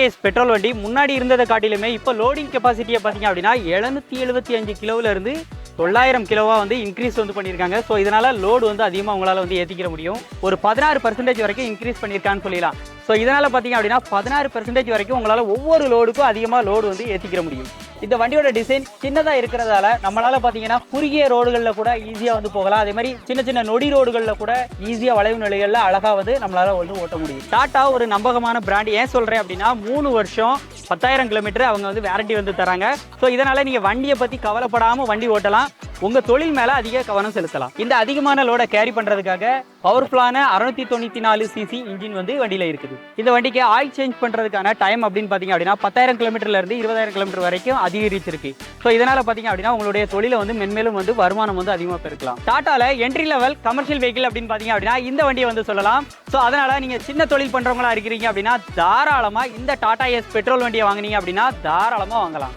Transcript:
Ace petrol வண்டி முன்னாடி இருந்ததை காட்டிலுமே இப்போ லோடிங் கெப்பாசிட்டியை பார்த்தீங்க அப்படின்னா 775 கிலோவில் இருந்து 900 கிலோவா வந்து இன்க்ரீஸ் வந்து பண்ணியிருக்காங்க. ஸோ இதனால லோடு வந்து அதிகமாக உங்களால் வந்து ஏற்றிக்கிற முடியும். ஒரு 16% வரைக்கும் இன்க்ரீஸ் பண்ணியிருக்கான்னு சொல்லலாம். ஸோ இதனால பார்த்தீங்க அப்படின்னா 16% வரைக்கும் உங்களால் ஒவ்வொரு லோடுக்கும் அதிகமாக லோடு வந்து ஏற்றிக்கிற முடியும். இந்த வண்டியோட டிசைன் சின்னதாக இருக்கிறதால நம்மளால பார்த்தீங்கன்னா குறுகிய ரோடுகளில் கூட ஈஸியாக வந்து போகலாம். அதே மாதிரி சின்ன சின்ன நொடி ரோடுகளில் கூட ஈஸியாக வளைவு நிலைகளில் அழகாக வந்து நம்மளால வந்து ஓட்ட முடியும். டாடா ஒரு நம்பகமான பிராண்ட். ஏன் சொல்கிறேன் அப்படின்னா 3 வருஷம் 10,000 கிலோமீட்டர் அவங்க வந்து வாரண்டி வந்து தராங்க. ஸோ இதனால நீங்கள் வண்டியை பற்றி கவலைப்படாமல் வண்டி ஓட்டலாம். உங்கள் தொழில் மேலே அதிக கவனம் செலுத்தலாம். இந்த அதிகமான லோடை கேரி பண்ணுறதுக்காக பவர்ஃபுல்லான 694 சிசி இன்ஜின் வந்து வண்டியில் இருக்குது. இந்த வண்டிக்கு ஆயில் சேஞ்ச் பண்ணுறதுக்கான டைம் அப்படின்னு பார்த்தீங்க அப்படின்னா 10,000 கிலோமீட்டர்லேருந்து 20,000 கிலோமீட்டர் வரைக்கும் அதிகரிச்சிருக்கு. ஸோ இதனால் பார்த்தீங்க அப்படின்னா உங்களுடைய தொழிலை வந்து மென்மேலும் வந்து வருமானம் வந்து அதிகமாக பெருக்கலாம். டாட்டாவில் என்ட்ரி லெவல் கமர்ஷியல் வெஹிக்கிள் அப்படின்னு பார்த்தீங்க அப்படின்னா இந்த வண்டியை வந்து சொல்லலாம். ஸோ அதனால் நீங்கள் சின்ன தொழில் பண்ணுறவங்களா இருக்கிறீங்க அப்படின்னா தாராளமாக இந்த டாடா ஏஸ் பெட்ரோல் வண்டியை வாங்கினீங்க அப்படின்னா தாராளமாக வாங்கலாம்.